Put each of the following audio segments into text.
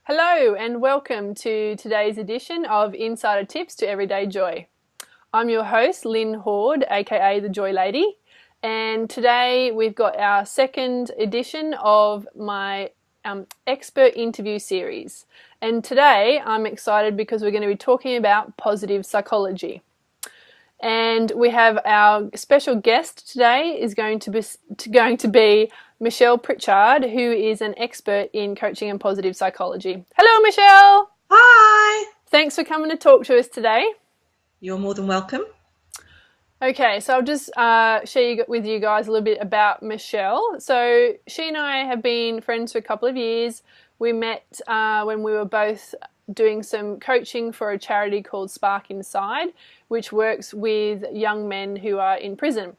Hello and welcome to today's edition of Insider Tips to Everyday Joy. I'm your host, Lynn Hord, aka the Joy Lady, and today we've got our second edition of my expert interview series. And today I'm excited because we're going to be talking about positive psychology. And we have our special guest today is going to be Michelle Pritchard, who is an expert in coaching and positive psychology. Hello, Michelle. Hi. Thanks for coming to talk to us today. You're more than welcome. Okay, so I'll just share with you guys a little bit about Michelle. So she and I have been friends for a couple of years. We met when we were both doing some coaching for a charity called Spark Inside, which works with young men who are in prison.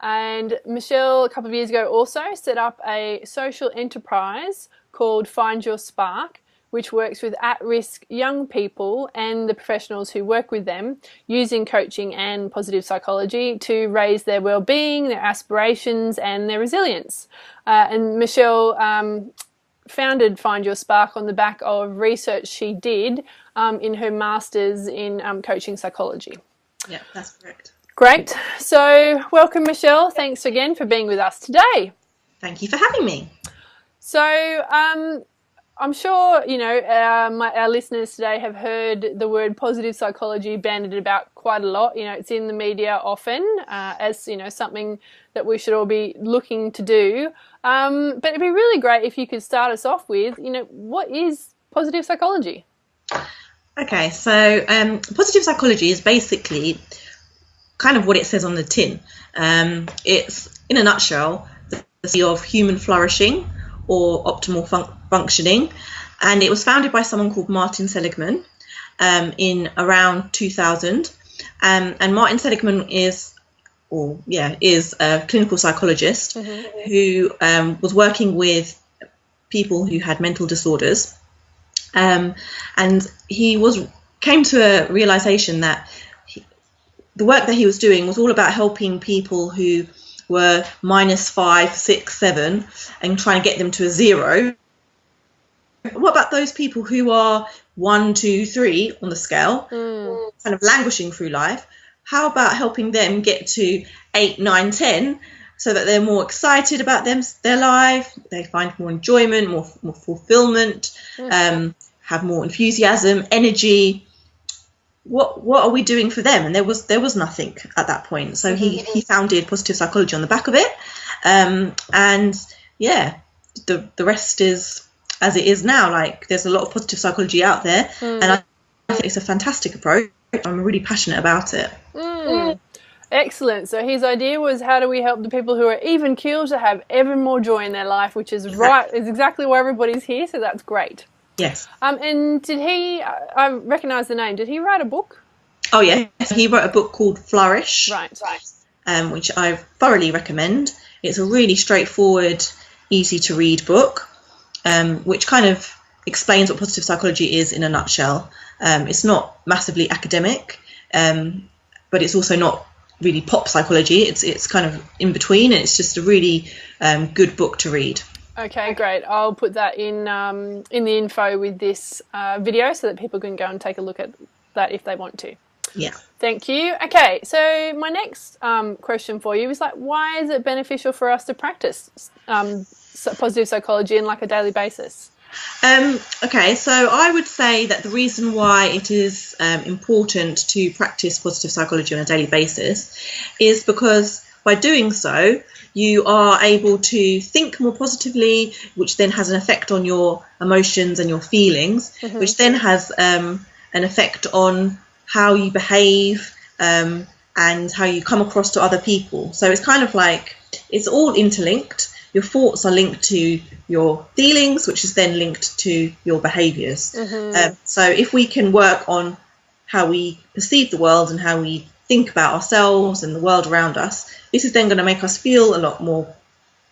And Michelle, a couple of years ago, also set up a social enterprise called Find Your Spark, which works with at-risk young people and the professionals who work with them using coaching and positive psychology to raise their well-being, their aspirations and their resilience. And Michelle founded Find Your Spark on the back of research she did in her master's in coaching psychology. Yeah, that's correct. Great. So welcome, Michelle. Thanks again for being with us today. Thank you for having me. So I'm sure, our listeners today have heard the word positive psychology bandied about quite a lot. It's in the media often as, something that we should all be looking to do. But it'd be really great if you could start us off with, what is positive psychology? Okay, so positive psychology is basically kind of what it says on the tin. It's, in a nutshell, the theory of human flourishing or optimal functioning, and it was founded by someone called Martin Seligman in around 2000. And Martin Seligman is a clinical psychologist who was working with people who had mental disorders, and he came to a realization that the work that he was doing was all about helping people who were -5, 6, 7 and trying to get them to a 0. What about those people who are 1, 2, 3 on the scale, kind of languishing through life? How about helping them get to 8, 9, 10 so that they're more excited about their life, they find more enjoyment, more fulfillment, have more enthusiasm, energy? What are we doing for them? And there was nothing at that point. So he founded positive psychology on the back of it. The rest is as it is now. Like, there's a lot of positive psychology out there, and I think it's a fantastic approach. I'm really passionate about it. Excellent. So his idea was, how do we help the people who are even keeled to have ever more joy in their life, which is exactly why everybody's here. So that's great. Yes. And did he, I recognise the name, did he write a book? Oh, yeah. He wrote a book called Flourish. Right. Which I thoroughly recommend. It's a really straightforward, easy to read book, which kind of explains what positive psychology is in a nutshell. It's not massively academic, but it's also not really pop psychology. It's kind of in between, and it's just a really good book to read. Okay, great. I'll put that in the info with this video so that people can go and take a look at that if they want to. Yeah. Thank you. Okay, so my next question for you is, why is it beneficial for us to practice positive psychology on a daily basis? Okay, so I would say that the reason why it is important to practice positive psychology on a daily basis is because by doing so, you are able to think more positively, which then has an effect on your emotions and your feelings, which then has an effect on how you behave and how you come across to other people. So it's kind of like it's all interlinked. Your thoughts are linked to your feelings, which is then linked to your behaviours. So if we can work on how we perceive the world and how we think about ourselves and the world around us, this is then going to make us feel a lot more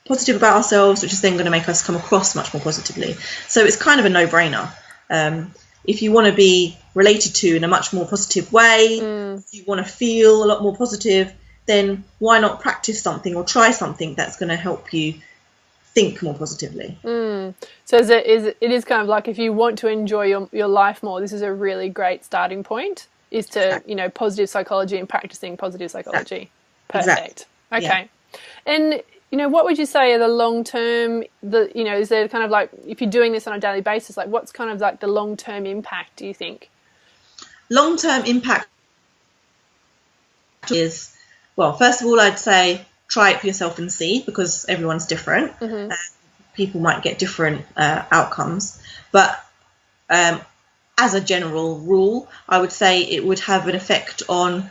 positive about ourselves, which is then going to make us come across much more positively. So it's kind of a no-brainer. If you want to be related to in a much more positive way, if you want to feel a lot more positive, then why not practice something or try something that's going to help you think more positively. So it is kind of like, if you want to enjoy your life more, this is a really great starting point, is to, you know, positive psychology and practicing positive psychology. Perfect. Exactly. Okay. Yeah. And, you know, what would you say are the long-term, you know, is there kind of like, if you're doing this on a daily basis, like what's kind of like the long-term impact, do you think? Long-term impact is, well, first of all, I'd say try it for yourself and see, because everyone's different. People might get different outcomes. But as a general rule, I would say it would have an effect on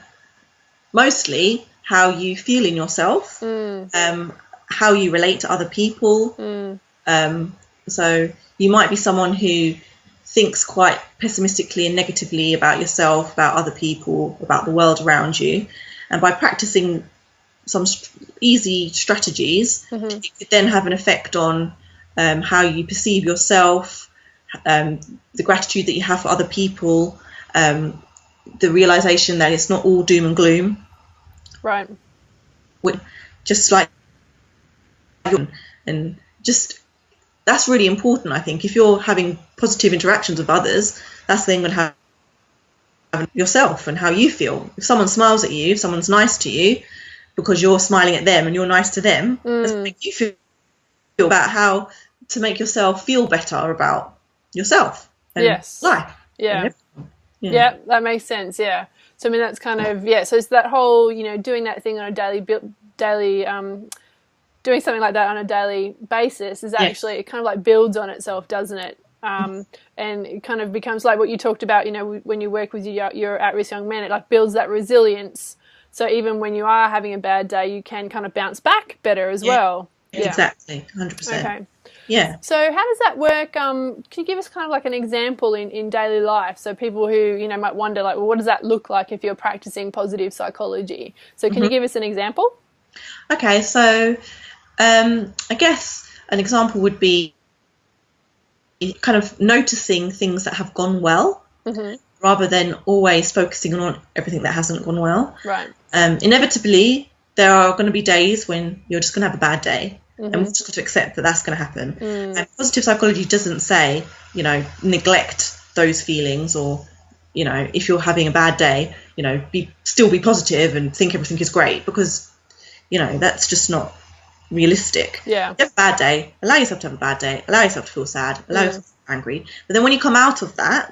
mostly how you feel in yourself, how you relate to other people. So you might be someone who thinks quite pessimistically and negatively about yourself, about other people, about the world around you. And by practicing some easy strategies, it could then have an effect on how you perceive yourself, the gratitude that you have for other people, the realization that it's not all doom and gloom. Right. Just like, and just, that's really important, I think. If you're having positive interactions with others, that's then going to have yourself and how you feel. If someone smiles at you, if someone's nice to you because you're smiling at them and you're nice to them, that's what make you feel about how to make yourself feel better about yourself and life. Yeah, that makes sense. Yeah. So I mean, that's kind of, so it's that whole, you know, doing that thing on a daily doing something like that on a daily basis is actually, it kind of like builds on itself, doesn't it? And it kind of becomes like what you talked about, you know, when you work with your at-risk young men, it like builds that resilience. So even when you are having a bad day, you can kind of bounce back better as well. Exactly, 100%. Okay. Yeah. So how does that work? Can you give us kind of like an example in daily life? So people who, you know, might wonder like, well, what does that look like if you're practicing positive psychology? So can you give us an example? Okay, so I guess an example would be kind of noticing things that have gone well, rather than always focusing on everything that hasn't gone well. Right. Inevitably, there are going to be days when you're just going to have a bad day. And we've just got to accept that that's going to happen. And positive psychology doesn't say, you know, neglect those feelings, or, you know, if you're having a bad day, you know, still be positive and think everything is great, because, you know, that's just not realistic. Yeah. You have a bad day, allow yourself to have a bad day, allow yourself to feel sad, allow yourself to be angry. But then when you come out of that,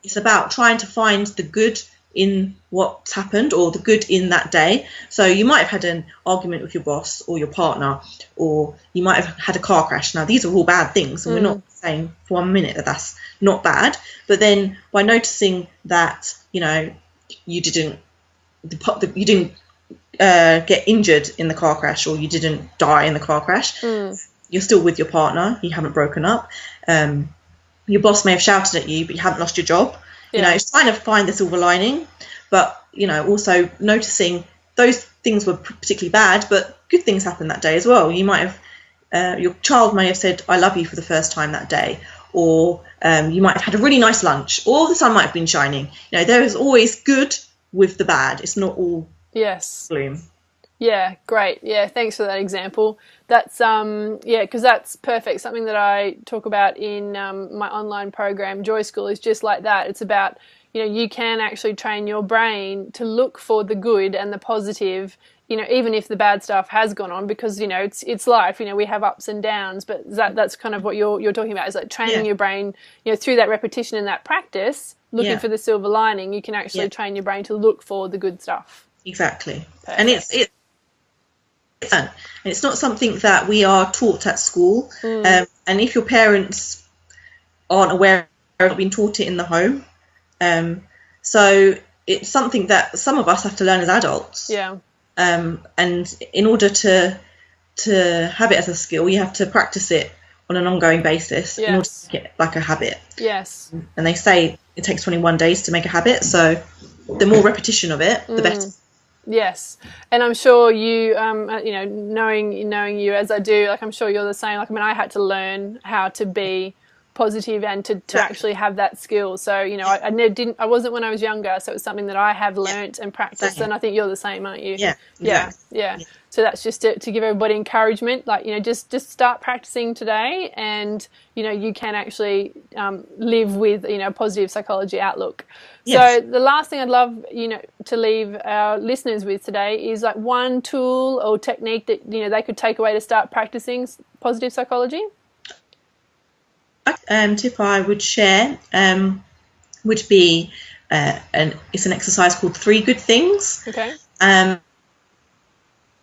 it's about trying to find the good in what's happened, or the good in that day. So you might have had an argument with your boss or your partner, or you might have had a car crash. Now these are all bad things, and we're not saying for 1 minute that that's not bad, but then by noticing that, you know, you didn't get injured in the car crash, or you didn't die in the car crash, you're still with your partner, you haven't broken up, your boss may have shouted at you, but you haven't lost your job. You know, it's trying to find the silver lining, but, you know, also noticing those things were particularly bad, but good things happened that day as well. You might have, your child may have said, I love you for the first time that day, or you might have had a really nice lunch, or the sun might have been shining. You know, there is always good with the bad. It's not all gloom. Yeah, great. Yeah, thanks for that example. That's because that's perfect. Something that I talk about in my online program, Joy School, is just like that. It's about, you know, you can actually train your brain to look for the good and the positive, you know, even if the bad stuff has gone on, because, you know, it's life. You know, we have ups and downs, but that's kind of what you're talking about, is like training your brain, you know, through that repetition and that practice, looking for the silver lining. You can actually train your brain to look for the good stuff. Exactly. Perfect. And it's not something that we are taught at school. And if your parents aren't aware, of being taught it in the home, so it's something that some of us have to learn as adults. And in order to have it as a skill, you have to practice it on an ongoing basis in order to get like a habit. And they say it takes 21 days to make a habit, so the more repetition of it, the better. Yes, and I'm sure you, you know, knowing you as I do, like I'm sure you're the same. Like, I mean, I had to learn how to be positive and to actually have that skill. So, you know, I never didn't, I wasn't when I was younger, so it's something that I have learnt and practiced. And I think you're the same, aren't you? Yeah. Yeah. So that's just to give everybody encouragement, like, you know, just start practicing today, and, you know, you can actually live with, you know, a positive psychology outlook. Yes. So the last thing I'd love, you know, to leave our listeners with today is like one tool or technique that, you know, they could take away to start practicing positive psychology. Tip I would share would be it's an exercise called 3 Good Things. Okay.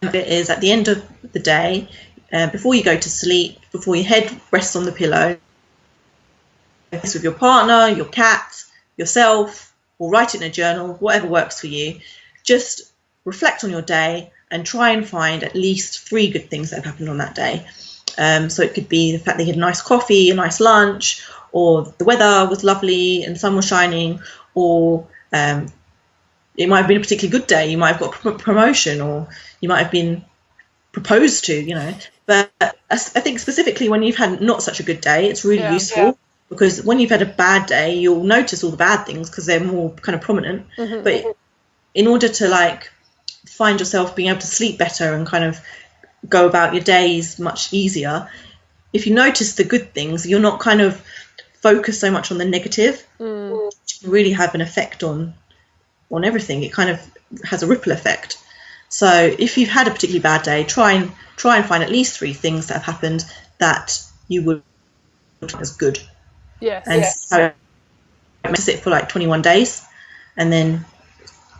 It is at the end of the day, before you go to sleep, before your head rests on the pillow, it's with your partner, your cat, yourself, or write it in a journal, whatever works for you. Just reflect on your day and try and find at least 3 good things that have happened on that day. So it could be the fact that you had a nice coffee, a nice lunch, or the weather was lovely and sun was shining, or it might have been a particularly good day. You might have got a promotion, or you might have been proposed to, you know. But I think specifically when you've had not such a good day, it's really useful, because when you've had a bad day, you'll notice all the bad things because they're more kind of prominent. But in order to like find yourself being able to sleep better and kind of go about your days much easier, if you notice the good things, you're not kind of focused so much on the negative, which can really have an effect on everything. It kind of has a ripple effect. So if you've had a particularly bad day, try and find at least 3 things that have happened that you would as good. Yes. And so notice it for like 21 days, and then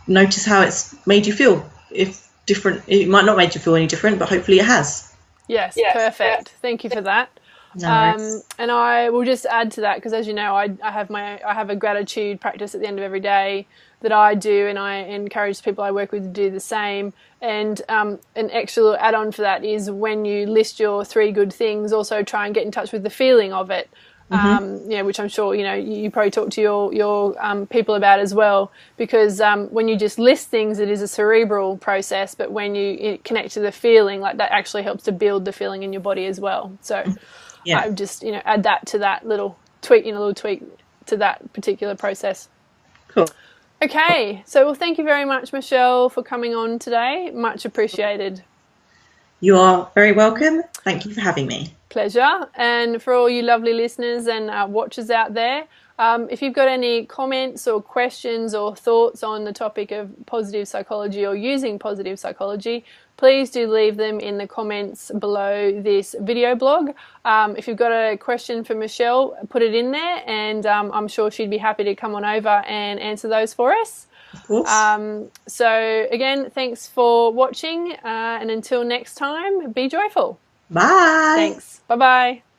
notice how it's made you feel. If different, it might not make you feel any different, but hopefully it has. Yes, perfect. Thank you for that. No worries. And I will just add to that, because as you know, I have a gratitude practice at the end of every day that I do, and I encourage people I work with to do the same. And an extra little add-on for that is when you list your 3 good things, also try and get in touch with the feeling of it. You know, which I'm sure, you know, you probably talk to your people about as well, because when you just list things, it is a cerebral process, but when you connect to the feeling, like that actually helps to build the feeling in your body as well. So I would just, you know, add that to that little tweak, you know, little tweak to that particular process. Cool. Okay, so well, thank you very much, Michelle, for coming on today. Much appreciated. You are very welcome. Thank you for having me. Pleasure. And for all you lovely listeners and watchers out there, if you've got any comments or questions or thoughts on the topic of positive psychology or using positive psychology, please do leave them in the comments below this video blog. If you've got a question for Michelle, put it in there, and I'm sure she'd be happy to come on over and answer those for us. Of course. So again, thanks for watching, and until next time, be joyful. Bye. Thanks. Bye-bye.